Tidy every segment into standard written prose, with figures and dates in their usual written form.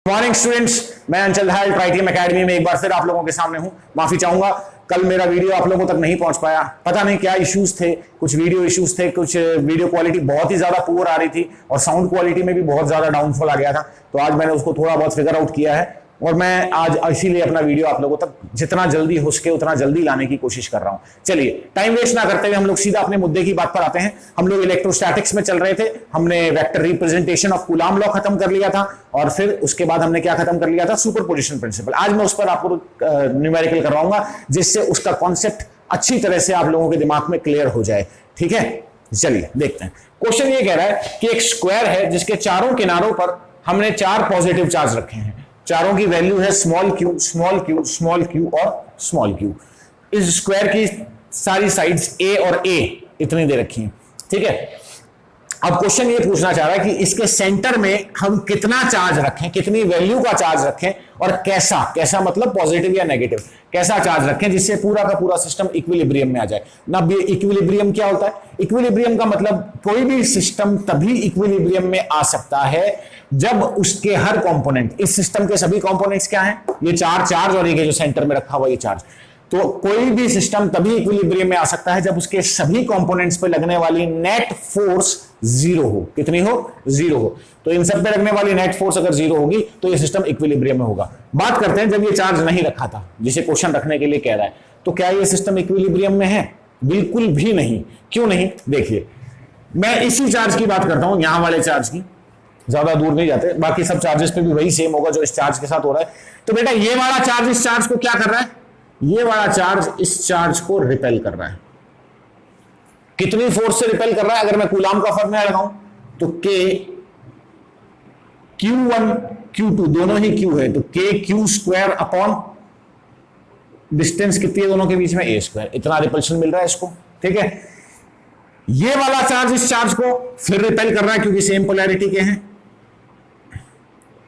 Morning students, मैं अंचल धायल tritium academy में एक बार फिर आप लोगों के सामने हूं। माफी चाहूंगा, कल मेरा वीडियो आप लोगों तक नहीं पहुंच पाया। पता नहीं क्या इश्यूज थे, कुछ वीडियो इश्यूज थे, कुछ वीडियो क्वालिटी बहुत ही ज्यादा पुअर आ रही थी और साउंड क्वालिटी में भी बहुत ज्यादा डाउनफॉल आ गया था। तो आज मैंने उसको थोड़ा बहुत फिगर आउट किया है और मैं आज इसीलिए अपना वीडियो आप लोगों तक जितना जल्दी हो सके उतना जल्दी लाने की कोशिश कर रहा हूं। चलिए टाइम वेस्ट ना करते हुए हम लोग सीधा अपने मुद्दे की बात पर आते हैं। हम लोग इलेक्ट्रोस्टैटिक्स में चल रहे थे, हमने vector representation of coulomb law खत्म कर लिया था और फिर उसके बाद हमने क्या खत्म कर लिया था, सुपरपोजिशन प्रिंसिपल। आज मैं उस पर आपको न्यूमेरिकल करवाऊंगा जिससे उसका कॉन्सेप्ट अच्छी तरह से आप लोगों के दिमाग में क्लियर हो जाए। ठीक है, चलिए देखते हैं। क्वेश्चन ये कह रहा है कि एक स्क्वायर है जिसके चारों किनारों पर हमने 4 पॉजिटिव चार्ज रखे हैं। चारों की वैल्यू है small Q, small Q, small Q और स्मॉल क्यू। इस स्क्वायर की सारी साइड्स ए और ए इतनी दे रखी हैं। ठीक है, अब क्वेश्चन ये पूछना चाह रहा है कि इसके सेंटर में हम कितना चार्ज रखें, कितनी वैल्यू का चार्ज रखें और कैसा, कैसा मतलब पॉजिटिव या नेगेटिव, कैसा चार्ज रखें जिससे पूरा का पूरा सिस्टम इक्विलिब्रियम में आ जाए। ना इक्विलिब्रियम क्या होता है? इक्विलिब्रियम का मतलब कोई भी सिस्टम तभी इक्विलिब्रियम में आ सकता है जब उसके हर कंपोनेंट, इस सिस्टम के सभी कंपोनेंट्स क्या हैं, ये 4 चार्ज और ये जो सेंटर में रखा हुआ ये चार्ज। तो कोई भी सिस्टम तभी इक्विलिब्रियम में आ सकता है जब उसके सभी कंपोनेंट्स पे लगने वाली नेट फोर्स जीरो हो। कितनी हो? जीरो हो। तो इन सब पे लगने वाली नेट फोर्स अगर जीरो होगी तो ये सिस्टम इक्विलिब्रियम में होगा। बात करते हैं जब ये चार्ज नहीं रखा था, जिसे क्वेश्चन रखने के लिए कह रहा है, तो क्या ये सिस्टम इक्विलिब्रियम में है? बिल्कुल भी नहीं। क्यों नहीं? देखिए, मैं इसी चार्ज की बात करता हूं, यहां वाले चार्ज की, ज्यादा दूर नहीं जाते, बाकी सब चार्जेस पे भी वही सेम होगा जो इस चार्ज के साथ हो रहा है। तो बेटा ये वाला चार्ज इस चार्ज को क्या कर रहा है? ये वाला चार्ज इस चार्ज को रिपेल कर रहा है। कितनी फोर्स से रिपेल कर रहा है? अगर मैं कूलाम का फॉर्मूला लगाऊं तो के Q1 Q2 दोनों ही Q है, तो के क्यू स्क्वायर अपॉन डिस्टेंस कितनी है दोनों के बीच में, ए स्क्वायर। इतना रिपल्शन मिल रहा है इसको। ठीक है, ये वाला चार्ज इस चार्ज को फिर रिपेल कर रहा है क्योंकि सेम पोलैरिटी के हैं।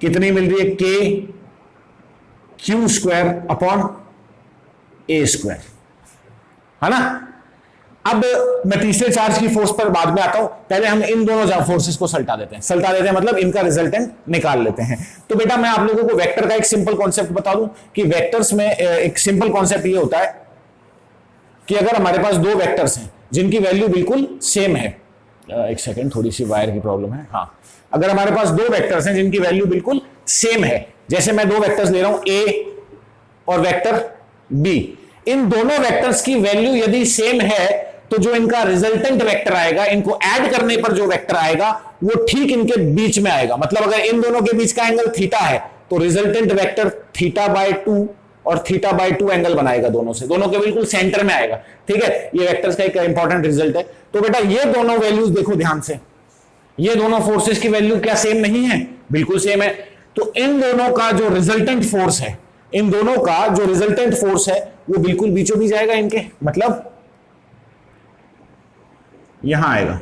कितनी मिल रही है? K q square upon a square, है ना। अब मैं तीसरे चार्ज की फोर्स पर बाद में आता हूं, पहले हम इन दोनों फोर्सेस को सल्टा देते हैं। सल्टा देते हैं मतलब इनका रिजल्टेंट निकाल लेते हैं। तो बेटा मैं आप लोगों को वेक्टर का एक सिंपल कॉन्सेप्ट बता दूं कि वेक्टर्स में एक सिंपल कॉन्सेप्ट ये होता है कि अगर हमारे पास 2 वेक्टर्स हैं जिनकी वैल्यू बिल्कुल सेम है, एक सेकेंड, थोड़ी सी वायर की प्रॉब्लम है। हाँ, अगर हमारे पास 2 वेक्टर्स हैं जिनकी वैल्यू बिल्कुल सेम है, जैसे मैं 2 वेक्टर्स ले रहा हूं ए और वेक्टर बी, इन दोनों वेक्टर्स की वैल्यू यदि सेम है तो जो इनका रिजल्टेंट वेक्टर आएगा, इनको ऐड करने पर जो वेक्टर आएगा वो ठीक इनके बीच में आएगा। मतलब अगर इन दोनों के बीच का एंगल थीटा है तो रिजल्टेंट वेक्टर θ/2 और θ/2 एंगल बनाएगा दोनों से, दोनों के बिल्कुल सेंटर में आएगा। ठीक है, ये वेक्टर्स का एक इंपॉर्टेंट रिजल्ट है। तो बेटा ये दोनों वैल्यूज देखो ध्यान से, ये दोनों फोर्सेस की वैल्यू क्या सेम नहीं है? बिल्कुल सेम है। तो इन दोनों का जो रिजल्टेंट फोर्स है, इन दोनों का जो रिजल्टेंट फोर्स है वो बिल्कुल बीचों बीच आएगा इनके, मतलब यहां आएगा।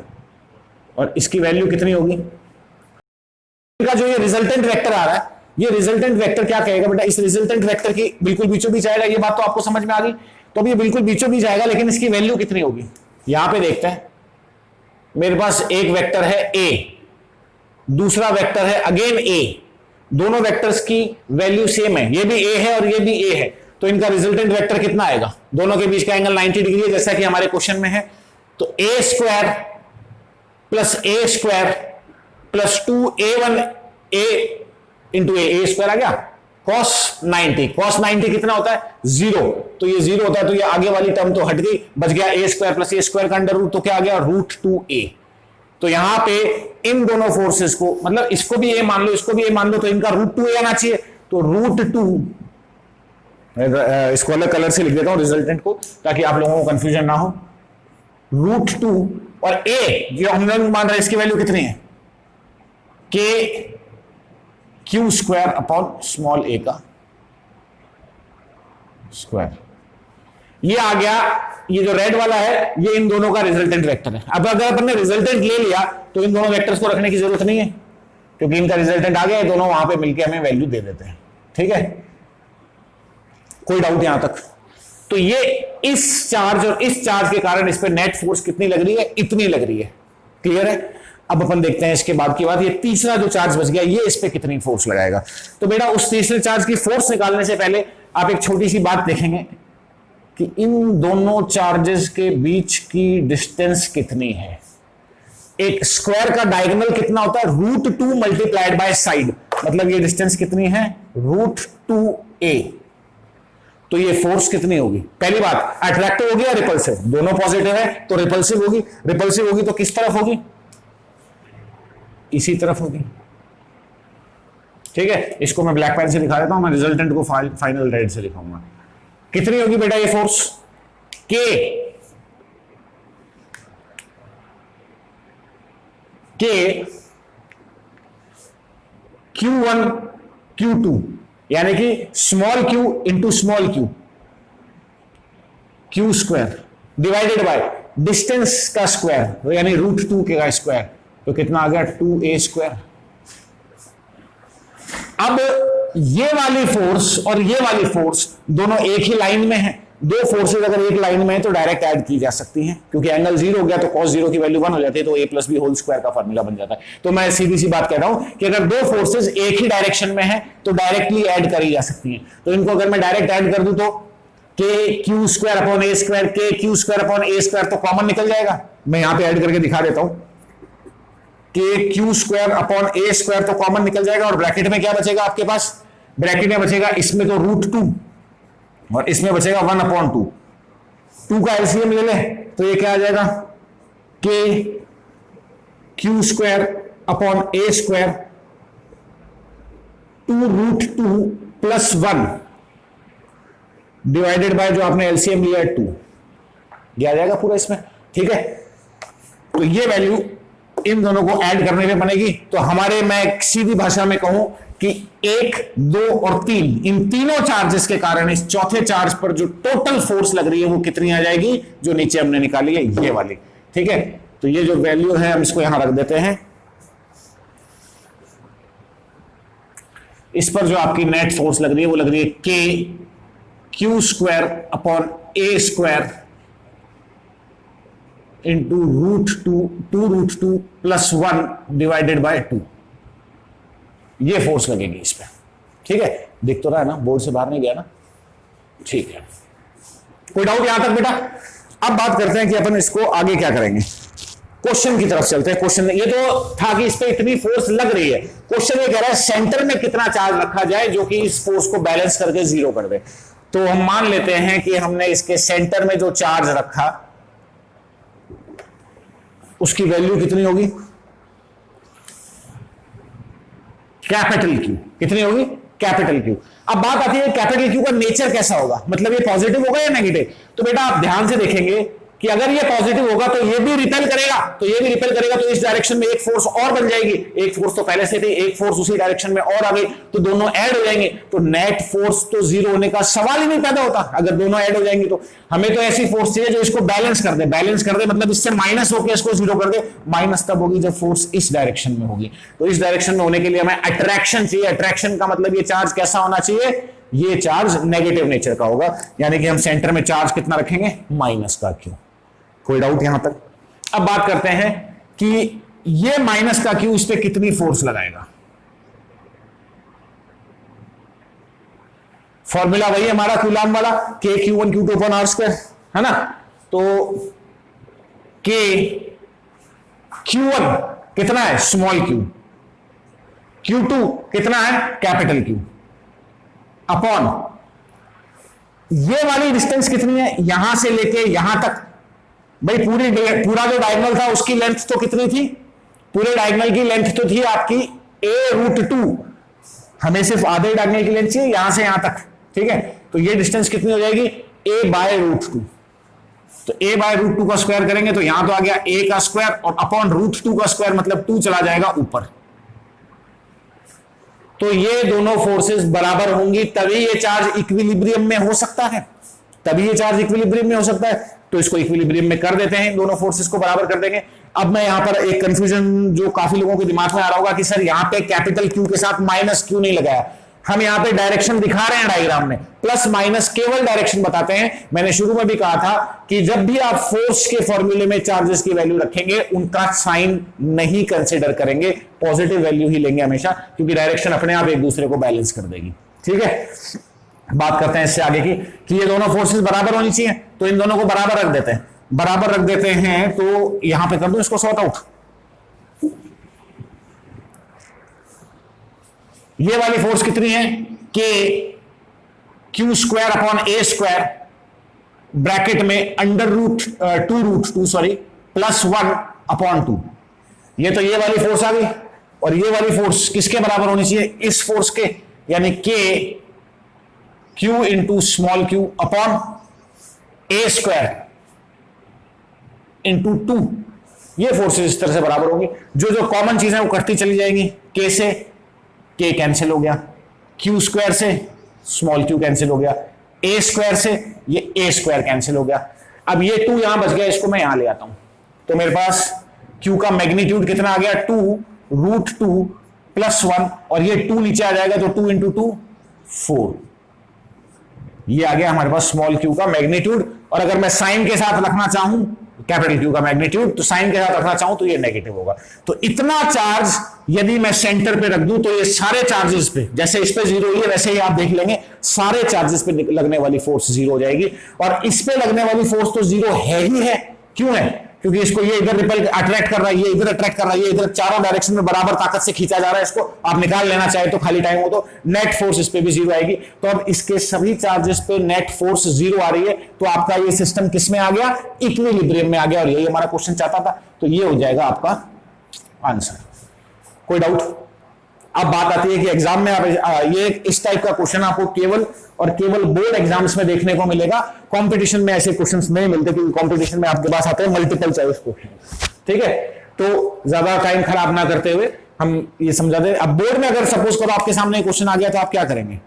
और इसकी वैल्यू कितनी होगी? इनका जो ये रिजल्टेंट वेक्टर आ रहा है, ये रिजल्टेंट वेक्टर क्या कहेगा बेटा? इस रिजल्टेंट वेक्टर की बिल्कुल बीचों बीच आएगा। ये बात तो आपको समझ में आ गई। तो अब ये बिल्कुल बीचों बीच आएगा, लेकिन इसकी वैल्यू कितनी होगी यहां पे देखते हैं। मेरे पास एक वेक्टर है ए, दूसरा वेक्टर है अगेन ए, दोनों वेक्टर्स की वैल्यू सेम है, ये भी ए है और ये भी ए है, तो इनका रिजल्टेंट वेक्टर कितना आएगा? दोनों के बीच का एंगल 90 डिग्री है जैसा कि हमारे क्वेश्चन में है। तो ए स्क्वायर प्लस ए स्क्वायर प्लस 2a1 ए इंटू ए स्क्वायर आ गया, cos 90। cos 90 कितना होता है? 0। तो ये 0 होता है तो ये आगे वाली टर्म तो हट गई, बच गया ए स्क्वायर प्लस ए स्क्वायर का अंडर रूट, तो क्या आ गया? √2a। तो यहां पे इन दोनों फोर्सेस को, मतलब इसको भी ए मान लो, इसको भी ए मान लो, तो इनका √2a आना चाहिए। तो √2, इसको अलग कलर से लिख देता हूं रिजल्टेंट को ताकि आप लोगों को कंफ्यूजन ना हो। √2 और a जो हम लोग मान रहे हैं इसकी वैल्यू कितनी है? K q square upon small ए का स्क्वायर। ये आ गया, ये जो रेड वाला है ये इन दोनों का रिजल्टेंट वेक्टर है। अब अगर अपन ने रिजल्टेंट ले लिया तो इन दोनों वेक्टर्स को रखने की जरूरत नहीं है क्योंकि इनका रिजल्टेंट आ गया, दोनों वहां पे मिलके हमें वैल्यू दे देते हैं। ठीक है, कोई डाउट यहां तक? तो ये इस चार्ज और इस चार्ज के कारण इस पे नेट फोर्स कितनी लग रही है? इतनी लग रही है। क्लियर है? अब अपन देखते हैं इसके बाद की बात, ये तीसरा जो चार्ज बच गया ये इस पे कितनी फोर्स लगाएगा। तो बेटा उस तीसरे चार्ज की फोर्स निकालने से पहले आप एक छोटी सी बात देखेंगे कि इन दोनों चार्जेस के बीच की डिस्टेंस कितनी है। एक स्क्वायर का डायगोनल कितना होता है, √2 मल्टीप्लाइड बाय साइड, मतलब ये डिस्टेंस कितनी है, √2a। तो ये फोर्स कितनी होगी, पहली बात अट्रैक्टिव होगी या रिपल्सिव, दोनों पॉजिटिव है तो रिपल्सिव होगी। रिपल्सिव होगी तो किस तरफ होगी, इसी तरफ होगी। ठीक है, इसको मैं ब्लैक पेन से दिखा देता हूं, मैं रिजल्टेंट को फाइनल रेड से लिखाऊंगा। कितनी होगी बेटा ये फोर्स, के Q1 Q2 यानी कि small q into small q square divided by distance का स्क्वायर यानी √2 का स्क्वायर, तो कितना आ गया 2a स्क्वायर। अब ये वाली फोर्स और ये वाली फोर्स दोनों एक ही लाइन में है। दो फोर्सेज अगर एक लाइन में है तो डायरेक्ट ऐड की जा सकती हैं, क्योंकि एंगल 0 हो गया तो cos 0 की वैल्यू 1 हो जाती है, तो a + b होल स्क्वायर का फार्मूला बन जाता है। तो मैं सीधी सी बात कह रहा हूं कि अगर दो फोर्सेज एक ही डायरेक्शन में है तो डायरेक्टली ऐड करी जा सकती हैं। तो इनको अगर मैं डायरेक्ट ऐड कर दूं तो k² / a², k² / तो कॉमन निकल जाएगा। मैं यहां पे ऐड करके दिखा देता हूं, k² / a² तो कॉमन निकल जाएगा, और ब्रैकेट में क्या बचेगा आपके पास, ब्रैकेट में बचेगा इसमें तो √2 और इसमें बचेगा 1/2। 2 का एलसीएम ले ले तो ये क्या आ जाएगा, k² / a² 2√2 + 1 डिवाइडेड बाय जो आपने एलसीएम लिया है 2, ये आ जाएगा पूरा इसमें। ठीक है, तो ये वैल्यू इन दोनों को ऐड करने में बनेगी। तो हमारे, मैं सीधी भाषा में कहूं कि 1, 2 और 3 इन तीनों चार्जेस के कारण इस चौथे चार्ज पर जो टोटल फोर्स लग रही है वो कितनी आ जाएगी, जो नीचे हमने निकाली है ये वाली। ठीक है, तो ये जो वैल्यू है हम इसको यहां रख देते हैं। इस पर जो आपकी नेट फोर्स लग रही है वो लग रही है k² / a² into √2 + 1 divided by 2, ये फोर्स लगेगी इस पे। ठीक है, दिख तो रहा है ना, बोर्ड से बाहर नहीं गया ना। ठीक है, कोई डाउट यहां तक बेटा। अब बात करते हैं कि अपन इसको आगे क्या करेंगे, क्वेश्चन की तरफ चलते हैं। क्वेश्चन ये तो था कि इस पे इतनी फोर्स लग रही है, क्वेश्चन ये कह रहा है सेंटर में कितना चार्ज रखा जाए जो कि इस फोर्स को बैलेंस करके 0 कर दे। तो हम मान लेते हैं कि हमने इसके सेंटर में जो चार्ज रखा उसकी वैल्यू कितनी होगी, कैपिटल Q। कितनी होगी, कैपिटल Q। अब बात आती है कैपिटल Q का नेचर कैसा होगा, मतलब ये पॉजिटिव होगा या नेगेटिव। तो बेटा आप ध्यान से देखेंगे कि अगर ये पॉजिटिव होगा तो ये भी रिपेल करेगा, तो ये भी रिपेल करेगा, तो इस डायरेक्शन में एक फोर्स और बन जाएगी। एक फोर्स तो पहले से थी, एक फोर्स उसी डायरेक्शन में और आ गई, तो दोनों ऐड हो जाएंगे, तो नेट फोर्स तो 0 होने का सवाल ही नहीं पैदा होता अगर दोनों ऐड हो जाएंगे। तो हमें तो ऐसी फोर्स चाहिए जो इसको बैलेंस कर दे। बैलेंस कर दे मतलब इससे माइनस होकर इसको 0 कर दे। माइनस तब होगी जब फोर्स इस डायरेक्शन में होगी। तो इस डायरेक्शन में होने के लिए हमें अट्रैक्शन चाहिए। अट्रैक्शन का मतलब ये चार्ज कैसा होना चाहिए, ये चार्ज नेगेटिव नेचर का होगा, यानी कि हम सेंटर में चार्ज कितना रखेंगे, माइनस का Q। कोई डाउट यहां तक। अब बात करते हैं कि ये माइनस का Q इस पे कितनी फोर्स लगाएगा। फॉर्मूला वही हमारा कूलाम वाला, k/Q1 Q2 / r², है ना। तो k/Q1 कितना है, स्मॉल q, Q2 कितना है, कैपिटल Q, अपॉन ये वाली डिस्टेंस कितनी है, यहां से लेके यहां तक। भाई पूरा जो डायगोनल था उसकी लेंथ तो कितनी थी, पूरे डायगोनल की लेंथ तो थी आपकी a√2, हमें सिर्फ आधे डायगोनल की लेंथ चाहिए यहां से यहां तक। ठीक है, तो ये डिस्टेंस कितनी हो जाएगी, a/√2। तो a/√2 का स्क्वायर करेंगे तो यहां तो आ गया a का स्क्वायर, और अपॉन √2 का स्क्वायर मतलब 2 चला जाएगा ऊपर। तो ये दोनों फोर्सेस बराबर होंगी, तभी ये चार्ज इक्विलिब्रियम में हो सकता है, तभी ये चार्ज इक्विलिब्रियम में हो सकता है। तो इसको इक्विलिब्रियम में कर देते हैं, दोनों फोर्सेस को बराबर कर देंगे। अब मैं यहां पर एक कंफ्यूजन जो काफी लोगों के दिमाग में आ रहा होगा कि सर यहां पे कैपिटल Q के साथ माइनस Q नहीं लगाया। हम यहां पे डायरेक्शन दिखा रहे हैं डायग्राम में, प्लस माइनस केवल डायरेक्शन बताते हैं। मैंने शुरू में भी कहा था कि जब भी आप फोर्स के फॉर्मूले में चार्जेस की वैल्यू रखेंगे उनका साइन नहीं कंसीडर करेंगे, पॉजिटिव वैल्यू ही लेंगे हमेशा, क्योंकि डायरेक्शन अपने आप एक दूसरे को बैलेंस कर देगी। ठीक है, बात करते हैं इससे आगे की कि ये दोनों फोर्सेस बराबर होनी चाहिए, तो इन दोनों को बराबर रख देते हैं। बराबर रख देते हैं तो यहां पे कर दो इसको सॉर्ट आउट। ये वाली फोर्स कितनी है, k q square upon a square bracket में under root two plus 1 upon 2। ये तो ये वाली फोर्स आ गई, और ये वाली फोर्स किसके बराबर होनी चाहिए, इस फोर्स के, यानी k q into small q upon a square into 2। ये फोर्सेस इस तरह से बराबर होंगी। जो जो कॉमन चीजें वो कटती चली जाएंगी, के से के कैंसिल हो गया, क्यू स्क्वायर से स्मॉल क्यू कैंसिल हो गया, ए स्क्वायर से ये ए स्क्वायर कैंसिल हो गया। अब ये 2 यहां बच गया, इसको मैं यहां ले आता हूं, तो मेरे पास क्यू का मैग्नीट्यूड कितना आ गया, 2 रूट 2 प्लस 1, और ये 2 नीचे आ जाएगा तो 2 इंटू 2 4। ये आ गया हमारे पास स्मॉल क्यू का मैग्नीट्यूड। और अगर मैं साइन के साथ रखना चाहूं कैपिटल क्यू का मैग्नीट्यूड, तो साइन के साथ रखना चाहूं तो ये नेगेटिव होगा। तो इतना चार्ज यदि मैं सेंटर पे रख दूं तो ये सारे चार्जेस पे, जैसे इस पे 0 ही है वैसे ही आप देख लेंगे, सारे चार्जेस पे लगने वाली फोर्स 0 हो जाएगी। और इस पे लगने वाली फोर्स तो 0 है ही है। क्यों है, क्योंकि इसको ये इधर रिपेल अट्रैक्ट कर रहा है, ये इधर अट्रैक्ट कर रहा है, ये इधर, चारों डायरेक्शन में बराबर ताकत से खींचा जा रहा है। इसको आप निकाल लेना चाहे तो खाली टाइम हो तो नेट फोर्स इस पे भी 0 आएगी। तो अब इसके सभी चार्जेस पे नेट फोर्स 0 आ रही है, तो आपका ये सिस्टम किस में आ गया, इक्विलिब्रियम में आ गया। और यही हमारा क्वेश्चन चाहता था, तो ये हो जाएगा आपका आंसर। कोई डाउट? अब बात आती है कि एग्जाम में आप ये इस टाइप का क्वेश्चन आपको केवल और केवल बोर्ड एग्जाम्स में देखने को मिलेगा। कंपटीशन में ऐसे क्वेश्चंस नहीं मिलते, क्योंकि कंपटीशन में आपके पास आते हैं मल्टीपल चॉइस क्वेश्चन। ठीक है, तो ज्यादा टाइम खराब ना करते हुए हम ये समझा दें। अब बोर्ड में अगर सपोज करो आपके सामने क्वेश्चन आ गया तो आप क्या करेंगे।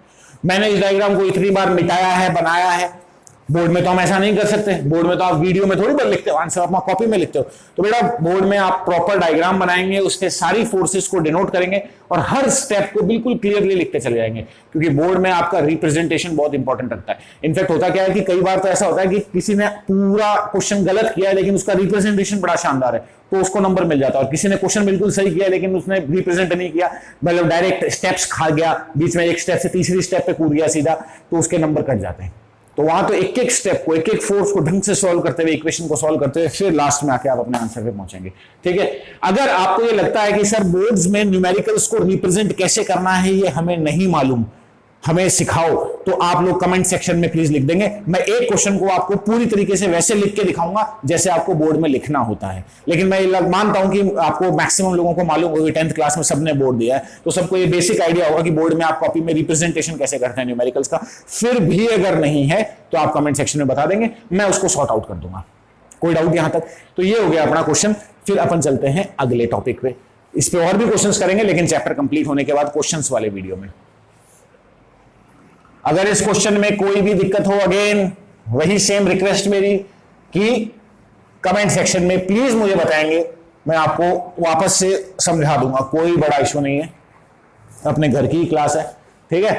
मैंने इस डायग्राम को इतनी बार मिटाया है, बनाया है, बोर्ड में तो हम ऐसा नहीं कर सकते। बोर्ड में तो आप वीडियो में थोड़ी बार लिखते हो, आंसर अपना कॉपी में लिखते हो। तो बेटा बोर्ड में आप प्रॉपर डायग्राम बनाएंगे, उसके सारी फोर्सेस को डिनोट करेंगे और हर स्टेप को बिल्कुल क्लियरली लिखते चले जाएंगे, क्योंकि बोर्ड में आपका रिप्रेजेंटेशन बहुत इंपॉर्टेंट रखता है। इनफैक्ट होता क्या है कि कई बार तो ऐसा होता है कि किसी ने पूरा क्वेश्चन गलत किया है लेकिन उसका रिप्रेजेंटेशन बड़ा शानदार है, तो उसको नंबर मिल जाता है। और किसी ने क्वेश्चन बिल्कुल सही किया लेकिन उसने रिप्रेजेंट नहीं किया, मतलब डायरेक्ट स्टेप्स खा गया, बीच में एक स्टेप से तीसरी स्टेप पे कूद गया सीधा, तो उसके नंबर कट जाते हैं। तो वहां तो एक एक स्टेप को, एक एक फोर्स को ढंग से सॉल्व करते हुए, इक्वेशन को सॉल्व करते हुए फिर लास्ट में आके आप अपने आंसर पे पहुंचेंगे। ठीक है, अगर आपको ये लगता है कि सर बोर्ड्स में न्यूमेरिकल्स को रिप्रेजेंट कैसे करना है ये हमें नहीं मालूम, हमें सिखाओ, तो आप लोग कमेंट सेक्शन में प्लीज लिख देंगे। मैं एक क्वेश्चन को आपको पूरी तरीके से वैसे लिख के दिखाऊंगा जैसे आपको बोर्ड में लिखना होता है। लेकिन मैं मानता हूं कि आपको मैक्सिमम लोगों को मालूम होगी, 10th क्लास में सबने बोर्ड दिया है, तो सबको ये बेसिक आइडिया होगा कि बोर्ड में आप कॉपी में रिप्रेजेंटेशन कैसे करते हैं न्यूमेरिकल्स का। फिर भी अगर नहीं है तो आप कमेंट सेक्शन में बता देंगे, मैं उसको सॉर्ट आउट कर दूंगा। कोई डाउट यहां तक? तो ये हो गया अपना क्वेश्चन। फिर अपन चलते हैं अगले टॉपिक पे। इस पे और भी क्वेश्चंस करेंगे, लेकिन चैप्टर कंप्लीट होने के बाद क्वेश्चंस वाले वीडियो में। अगर इस क्वेश्चन में कोई भी दिक्कत हो, अगेन वही सेम रिक्वेस्ट मेरी कि कमेंट सेक्शन में प्लीज मुझे बताएंगे, मैं आपको वापस से समझा दूंगा। कोई बड़ा इशू नहीं है, अपने घर की क्लास है। ठीक है,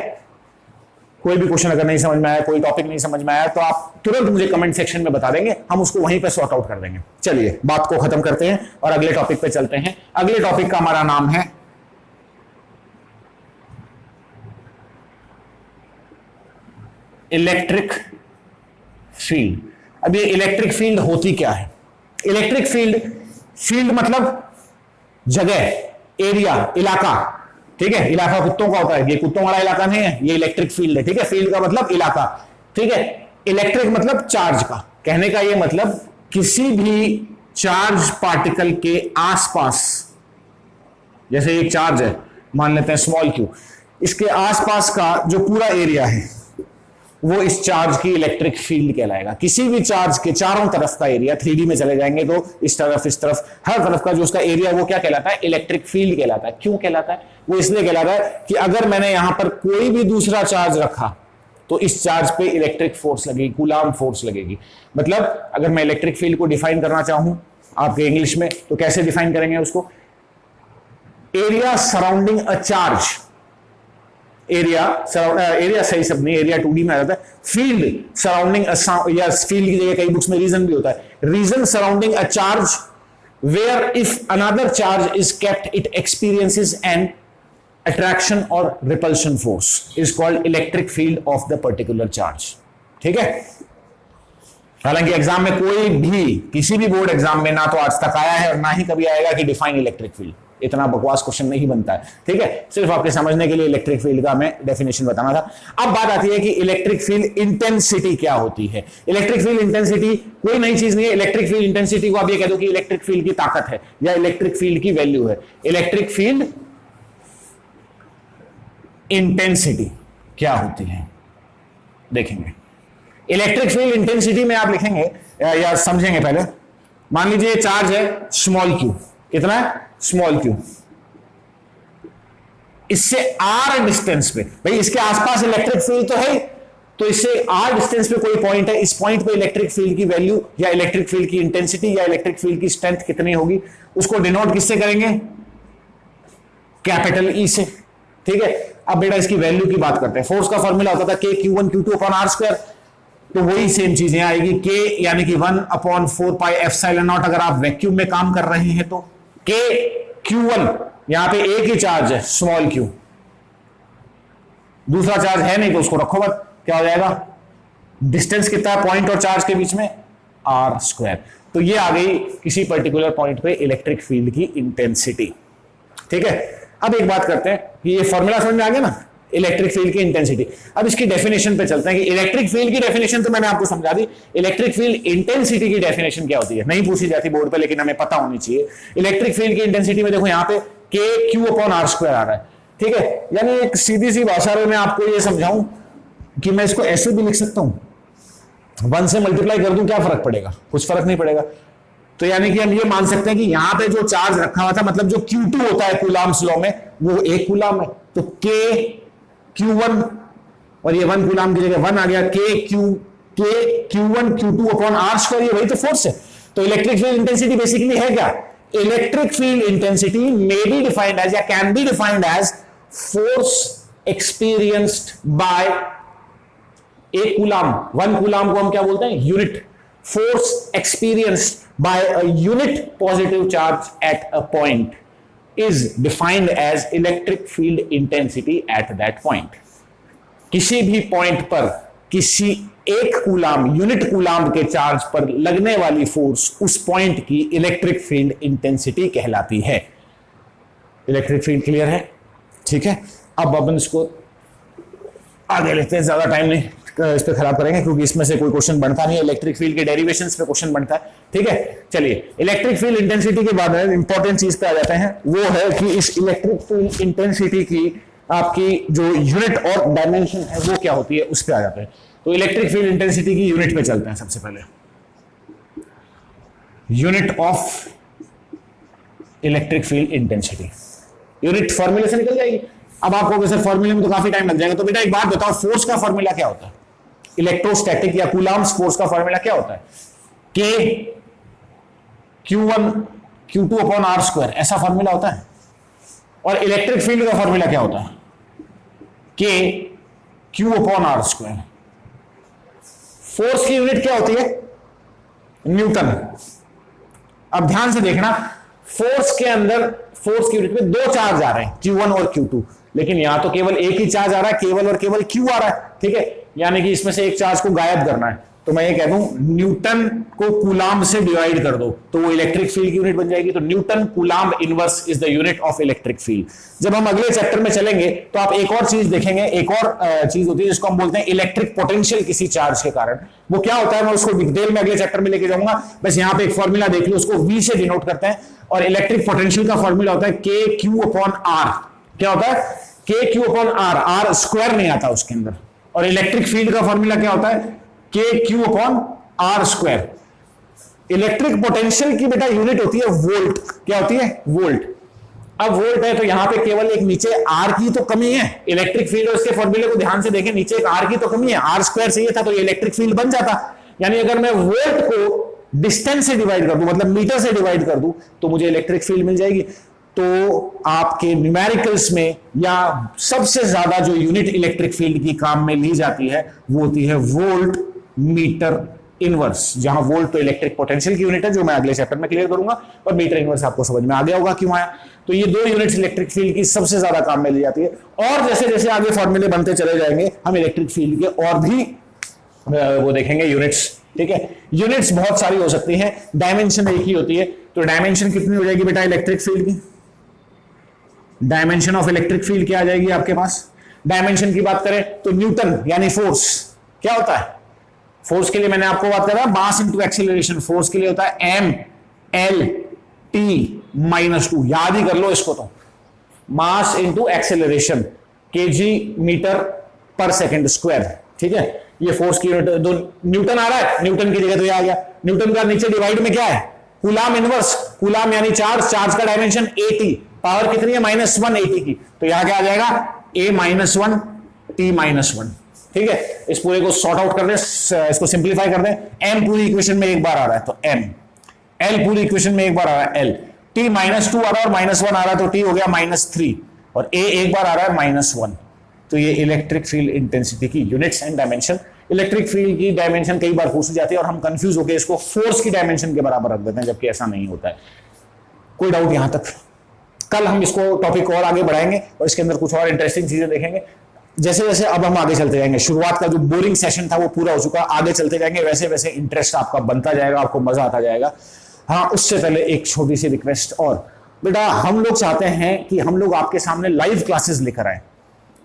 कोई भी क्वेश्चन अगर नहीं समझ में आया, कोई टॉपिक नहीं समझ में आया, तो आप तुरंत मुझे कमेंट सेक्शन में बता देंगे, हम उसको वहीं पे सॉर्ट आउट कर देंगे। चलिए बात को खत्म करते हैं और अगले टॉपिक पे चलते हैं। अगले टॉपिक का हमारा नाम है इलेक्ट्रिक फील्ड। अब ये इलेक्ट्रिक फील्ड होती क्या है? इलेक्ट्रिक फील्ड मतलब जगह, एरिया, इलाका। ठीक है, इलाका कुत्तों का होता है, ये कुत्तों वाला इलाका नहीं है, ये इलेक्ट्रिक फील्ड है। ठीक है, फील्ड का मतलब इलाका। ठीक है, इलेक्ट्रिक मतलब चार्ज का। कहने का ये मतलब किसी भी चार्ज पार्टिकल के आसपास, जैसे एक चार्ज है, मान लेते हैं स्मॉल क्यू, इसके आसपास का जो पूरा एरिया है वो इस चार्ज की इलेक्ट्रिक फील्ड कहलाएगा। किसी भी चार्ज के चारों तरफ का एरिया, 3D में चले जाएंगे तो इस तरफ, हर तरफ का जो उसका एरिया, वो क्या कहलाता है? इलेक्ट्रिक फील्ड कहलाता है। क्यों कहलाता है? वो इसलिए कहलाता है कि अगर मैंने यहां पर कोई भी दूसरा चार्ज रखा तो इस चार्ज पे इलेक्ट्रिक फोर्स लगेगी, कूलाम फोर्स लगेगी। मतलब अगर मैं इलेक्ट्रिक फील्ड को डिफाइन करना चाहूं आपके इंग्लिश में, तो कैसे डिफाइन करेंगे उसको? Area surrounding a charge area, area सही शब्द नहीं, एरिया 2D में आ जाता है, फील्ड सराउंडिंग या फील्ड की जगह कई बुक्स में रीजन भी होता है, reason surrounding a charge where if another charge is kept it experiences an attraction और repulsion force is called electric field of the particular charge. ठीक है, हालांकि एग्जाम में कोई भी किसी भी बोर्ड एग्जाम में ना तो आज तक आया है और ना ही कभी आएगा कि डिफाइन इलेक्ट्रिक फील्ड, इतना बकवास क्वेश्चन नहीं बनता है। ठीक है, सिर्फ आपके समझने के लिए इलेक्ट्रिक फील्ड का मैं डेफिनेशन बताना था। अब बात आती है कि इलेक्ट्रिक फील्ड इंटेंसिटी क्या होती है। इलेक्ट्रिक फील्ड इंटेंसिटी कोई नई चीज नहीं है। इलेक्ट्रिक फील्ड इंटेंसिटी को आप ये कह दो कि इलेक्ट्रिक फील्ड की ताकत है या इलेक्ट्रिक फील्ड की वैल्यू है। इलेक्ट्रिक फील्ड इंटेंसिटी क्या होती है देखेंगे। इलेक्ट्रिक फील्ड इंटेंसिटी में आप लिखेंगे या समझेंगे पहले, मान लीजिए चार्ज है स्मॉल क्यू, कितना है स्मॉल क्यू, इससे आर डिस्टेंस पे, भाई इसके आसपास इलेक्ट्रिक फील्ड तो है, तो इससे आर डिस्टेंस पे कोई पॉइंट है, इस पॉइंट पे इलेक्ट्रिक फील्ड की वैल्यू या इलेक्ट्रिक फील्ड की इंटेंसिटी या इलेक्ट्रिक फील्ड की स्ट्रेंथ कितनी होगी, उसको डिनोट किससे करेंगे, कैपिटल ई से। ठीक है, अब बेटा इसकी वैल्यू की बात करते हैं। फोर्स का फॉर्मूला होता था के Q1 Q2 upon r square, तो वही सेम चीजें आएगी, के यानी कि 1/4 पाई एप्सिलॉन नॉट। अगर आप वैक्यूम में काम कर रहे हैं तो के Q1, यहां पे एक ही चार्ज है स्मॉल क्यू, दूसरा चार्ज है नहीं तो उसको रखो मत, क्या हो जाएगा, डिस्टेंस कितना है पॉइंट और चार्ज के बीच में, आर स्क्वायर। तो ये आ गई किसी पर्टिकुलर पॉइंट पे इलेक्ट्रिक फील्ड की इंटेंसिटी। ठीक है, अब एक बात करते हैं कि ये फॉर्मूला समझ में आ गया ना, इलेक्ट्रिक फील्ड की इंटेंसिटी। अब इसकी डेफिनेशन पे चलते हैं कि इलेक्ट्रिक फील्ड की डेफिनेशन तो मैंने आपको समझा दी, इलेक्ट्रिक फील्ड इंटेंसिटी की डेफिनेशन क्या होती है, नहीं पूछी जाती बोर्ड पे लेकिन हमें पता होनी चाहिए। इलेक्ट्रिक फील्ड की इंटेंसिटी में देखो यहां पे के क्यू अपॉन आर स्क्वायर आ रहा है। ठीक है, यानी एक सीधी सी भाषा में मैं आपको ये समझाऊं कि मैं इसको ऐसे भी लिख सकता हूं, 1 से मल्टीप्लाई कर दूं, क्या फर्क पड़ेगा, कुछ फर्क नहीं पड़ेगा। तो यानी कि हम ये मान सकते हैं कि यहां पे जो चार्ज रखा हुआ था, मतलब जो Q2 होता है कूलाम्स लॉ में, वो 1 कूलाम है, तो के Q1 और ये 1 कूलाम की जगह 1 आ गया, के Q1 Q2 upon r square, ये वही तो फोर्स है। तो इलेक्ट्रिक फील्ड इंटेंसिटी बेसिकली है क्या, electric field intensity may be defined as या can be defined as force experienced by एक कूलाम, 1 कूलाम को हम क्या बोलते हैं, unit, force experienced by a unit positive charge at a point is defined as electric field intensity at that point. किसी भी point पर किसी एक कूलाम, यूनिट कूलाम के चार्ज पर लगने वाली फोर्स उस पॉइंट की इलेक्ट्रिक फील्ड इंटेंसिटी कहलाती है। इलेक्ट्रिक फील्ड क्लियर है? ठीक है, अब अपन इसको आगे लेते हैं, ज्यादा टाइम नहीं इस पे खराब करेंगे क्योंकि इसमें से कोई क्वेश्चन बनता नहीं है, इलेक्ट्रिक फील्ड के डेरिवेशंस पे क्वेश्चन बनता है। ठीक है, चलिए इलेक्ट्रिक फील्ड इंटेंसिटी के बाद इंपॉर्टेंट चीज पे आ जाते हैं, वो है कि इस इलेक्ट्रिक फील्ड इंटेंसिटी की आपकी जो यूनिट और डायमेंशन है वो क्या होती है, उस पे आ जाते हैं। तो इलेक्ट्रिक फील्ड इंटेंसिटी की यूनिट पे चलते हैं। सबसे पहले unit of electric field intensity, unit फॉर्मूले से निकल जाएगी। अब आपको सर फॉर्मूले में तो काफी टाइम लग जाएगा, तो बेटा एक बात बताओ, फोर्स का फॉर्मूला क्या होता है, इलेक्ट्रोस्टैटिक या कूलाम्स फोर्स का फॉर्मूला क्या होता है, k Q1 Q2 upon r square, ऐसा फॉर्मूला होता है। और इलेक्ट्रिक फील्ड का फॉर्मूला क्या होता है, k Q upon r square. Force की यूनिट क्या होती है, न्यूटन। अब ध्यान से देखना, फोर्स के अंदर फोर्स की यूनिट में 2 चार्ज आ रहे हैं, Q1 और Q2, लेकिन यहां तो केवल एक ही चार्ज आ रहा है, केवल और केवल Q आ रहा है। ठीक है, यानी कि इसमें से एक चार्ज को गायब करना है, तो मैं ये कह दूं न्यूटन को कूलाम से डिवाइड कर दो तो वो इलेक्ट्रिक फील्ड की यूनिट बन जाएगी। तो Newton coulomb inverse is the unit of electric field. जब हम अगले चैप्टर में चलेंगे तो आप एक और चीज देखेंगे, एक और चीज होती है जिसको हम बोलते हैं इलेक्ट्रिक पोटेंशियल किसी चार्ज के कारण। वो क्या होता है मैं उसको डिटेल में अगले चैप्टर में लेके जाऊंगा, बस यहां पे एक फॉर्मूला देख लो, उसको V से डिनोट करते हैं। और इलेक्ट्रिक पोटेंशियल का फॉर्मूला होता है के Q अपॉन आर। क्या होता है, k Q upon r, r square नहीं आता उसके अंदर। और इलेक्ट्रिक फील्ड का फॉर्मूला क्या होता है, k Q upon r square. Electric potential की बेटा यूनिट होती है वोल्ट। क्या होती है, वोल्ट। अब वोल्ट है तो यहां पे केवल एक नीचे आर की तो कमी है, इलेक्ट्रिक फील्ड और इसके फॉर्मूले को ध्यान से देखें, नीचे एक आर की तो कमी है, आर स्क्वायर चाहिए था तो ये इलेक्ट्रिक फील्ड बन जाता। यानी अगर मैं वोल्ट को डिस्टेंस से डिवाइड कर दूं, मतलब मीटर से डिवाइड कर दूं, तो मुझे इलेक्ट्रिक फील्ड मिल जाएगी। तो आपके न्यूमेरिकल्स में या सबसे ज्यादा जो यूनिट इलेक्ट्रिक फील्ड की काम में ली जाती है वो होती है वोल्ट मीटर इनवर्स, जहां वोल्ट तो इलेक्ट्रिक पोटेंशियल की यूनिट है, जो मैं अगले चैप्टर में क्लियर करूंगा, और मीटर इनवर्स आपको समझ में आ गया होगा क्यों आया। तो ये 2 यूनिट्स इलेक्ट्रिक फील्ड की सबसे ज्यादा काम में ली जाती है, और जैसे जैसे आगे फॉर्मूले बनते चले जाएंगे हम इलेक्ट्रिक फील्ड के और भी वो देखेंगे यूनिट्स। ठीक है, यूनिट्स बहुत सारी हो सकती हैं, डायमेंशन एक ही होती है। तो डायमेंशन कितनी हो जाएगी बेटा इलेक्ट्रिक फील्ड की? डायमेंशन ऑफ इलेक्ट्रिक फील्ड क्या आ जाएगी आपके पास? डायमेंशन की बात करें तो न्यूटन यानी फोर्स क्या होता है? फोर्स के लिए मैंने आपको बात करा मास इंटू एक्सेलरेशन, फोर्स के लिए होता है एम एल टी माइनस 2, याद ही कर लो इसको। तो mass into acceleration kg metre पर सेकंड स्क्वायर। ठीक है, ये फोर्स की यूनिट। दो न्यूटन आ रहा है, न्यूटन की जगह तो ये आ गया। न्यूटन का नीचे डिवाइड में क्या है? कूलाम इनवर्स, कूलाम यानी चार्ज, चार्ज का डायमेंशन एटी, पावर कितनी है? -1 एटी की। तो यहां क्या आ जाएगा? a -1 t -1। ठीक है, इस पूरे को सॉर्ट आउट कर दें, इसको सिंप्लीफाई कर दें। m पूरी इक्वेशन में एक बार आ रहा है तो m, l पूरी इक्वेशन में एक बार आ रहा है l, t -2 आ रहा है और -1 आ रहा है तो t हो गया -3, और a एक बार आ रहा है -1। तो ये इलेक्ट्रिक फील्ड इंटेंसिटी की units and dimension. Electric field की डायमेंशन कई बार पूछी जाती है और हम कंफ्यूज होकर इसको फोर्स की डायमेंशन के बराबर रख देते हैं, जबकि ऐसा नहीं होता है। कोई डाउट यहां तक? कल हम इसको टॉपिक को और आगे बढ़ाएंगे और इसके अंदर कुछ और इंटरेस्टिंग चीजें देखेंगे। जैसे जैसे अब हम आगे चलते जाएंगे, शुरुआत का जो बोरिंग सेशन था वो पूरा हो चुका, आगे चलते जाएंगे वैसे वैसे इंटरेस्ट आपका बनता जाएगा, आपको मजा आता जाएगा। हाँ, उससे पहले एक छोटी सी रिक्वेस्ट और, बेटा हम लोग चाहते हैं कि हम लोग आपके सामने लाइव क्लासेस लेकर आए,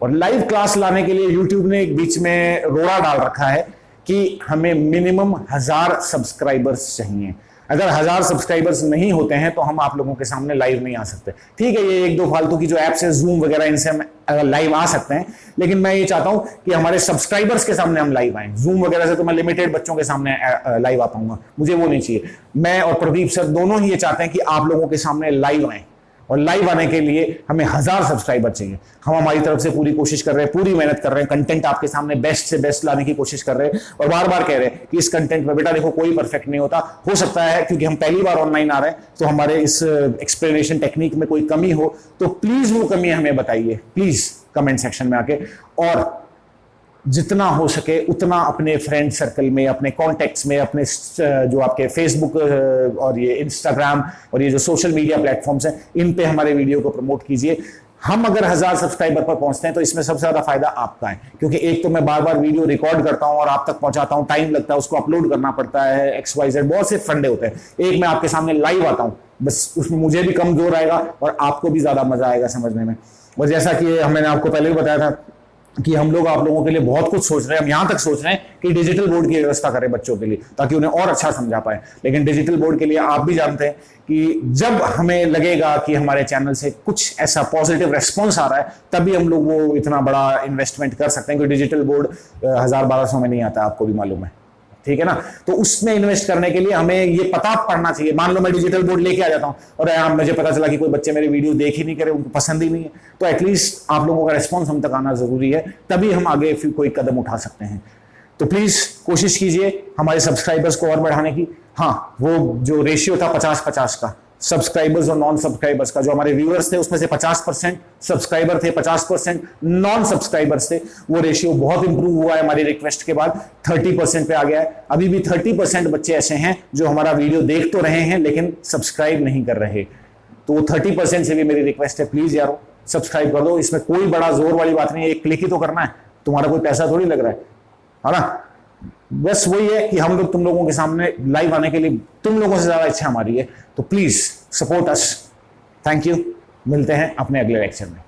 और लाइव क्लास लाने के लिए YouTube ने एक बीच में रोड़ा डाल रखा है कि हमें मिनिमम 1000 सब्सक्राइबर्स चाहिए। अगर 1000 सब्सक्राइबर्स नहीं होते हैं तो हम आप लोगों के सामने लाइव नहीं आ सकते। ठीक है, ये 1-2 फालतू की जो एप्स है, जूम वगैरह, इनसे हम लाइव आ सकते हैं, लेकिन मैं ये चाहता हूं कि हमारे सब्सक्राइबर्स के सामने हम लाइव आए। जूम वगैरह से तो मैं लिमिटेड बच्चों के सामने लाइव आ पाऊंगा, मुझे वो नहीं चाहिए। मैं और प्रदीप सर दोनों ही ये चाहते हैं कि आप लोगों के सामने लाइव आए, और लाइव आने के लिए हमें 1000 सब्सक्राइबर चाहिए। हम हमारी तरफ से पूरी कोशिश कर रहे हैं, पूरी मेहनत कर रहे हैं, कंटेंट आपके सामने बेस्ट से बेस्ट लाने की कोशिश कर रहे हैं, और बार बार कह रहे हैं कि इस कंटेंट में बेटा देखो कोई परफेक्ट नहीं होता, हो सकता है क्योंकि हम पहली बार ऑनलाइन आ रहे हैं तो हमारे इस एक्सप्लेनेशन टेक्निक में कोई कमी हो तो प्लीज वो कमी हमें बताइए, प्लीज कमेंट सेक्शन में आके। और जितना हो सके उतना अपने फ्रेंड सर्कल में, अपने कॉन्टेक्ट्स में, अपने जो आपके फेसबुक और ये इंस्टाग्राम और ये जो सोशल मीडिया प्लेटफॉर्म्स हैं, इन पे हमारे वीडियो को प्रमोट कीजिए। हम अगर 1000 सब्सक्राइबर पर पहुंचते हैं तो इसमें सबसे ज्यादा फायदा आपका है, क्योंकि एक तो मैं बार बार वीडियो रिकॉर्ड करता हूं और आप तक पहुंचाता हूं, टाइम लगता है, उसको अपलोड करना पड़ता है, XYZ बहुत से फंडे होते हैं। एक मैं आपके सामने लाइव आता हूं, बस उसमें मुझे भी कम जोर आएगा और आपको भी ज्यादा मजा आएगा समझने में। और जैसा कि मैंने आपको पहले भी बताया था कि हम लोग आप लोगों के लिए बहुत कुछ सोच रहे हैं, हम यहां तक सोच रहे हैं कि डिजिटल बोर्ड की व्यवस्था करें बच्चों के लिए, ताकि उन्हें और अच्छा समझा पाए। लेकिन डिजिटल बोर्ड के लिए आप भी जानते हैं कि जब हमें लगेगा कि हमारे चैनल से कुछ ऐसा पॉजिटिव रेस्पॉन्स आ रहा है, तभी हम लोग वो इतना बड़ा इन्वेस्टमेंट कर सकते हैं, क्योंकि डिजिटल बोर्ड 1000-1200 में नहीं आता, आपको भी मालूम है। ठीक है ना, तो उसमें इन्वेस्ट करने के लिए हमें ये पता पड़ना चाहिए। मान लो मैं डिजिटल बोर्ड लेके आ जाता हूं और मुझे पता चला कि कोई बच्चे मेरे वीडियो देख ही नहीं करे, उनको पसंद ही नहीं है, तो एटलीस्ट आप लोगों का रेस्पॉन्स हम तक आना जरूरी है, तभी हम आगे फिर कोई कदम उठा सकते हैं। तो प्लीज कोशिश कीजिए हमारे सब्सक्राइबर्स को और बढ़ाने की। हाँ, वो जो रेशियो था 50-50 का, सब्सक्राइबर्स और नॉन सब्सक्राइबर्स का, जो हमारे व्यूअर्स थे उसमें से 50% सब्सक्राइबर थे, 50% नॉन सब्सक्राइबर्स थे, वो रेशियो बहुत इंप्रूव हुआ है हमारी रिक्वेस्ट के बाद, 30% पे आ गया है। अभी भी 30% बच्चे ऐसे हैं जो हमारा वीडियो देख तो रहे हैं लेकिन सब्सक्राइब नहीं कर रहे। तो 30% से भी मेरी रिक्वेस्ट है, प्लीज यारो सब्सक्राइब कर दो। इसमें कोई बड़ा जोर वाली बात नहीं है, एक क्लिक ही तो करना है, तुम्हारा कोई पैसा थोड़ी लग रहा है ना। बस वही है कि हम लोग तुम लोगों के सामने लाइव आने के लिए तुम लोगों से ज्यादा इच्छा हमारी है, तो please support us. Thank you, मिलते हैं अपने अगले लेक्चर में।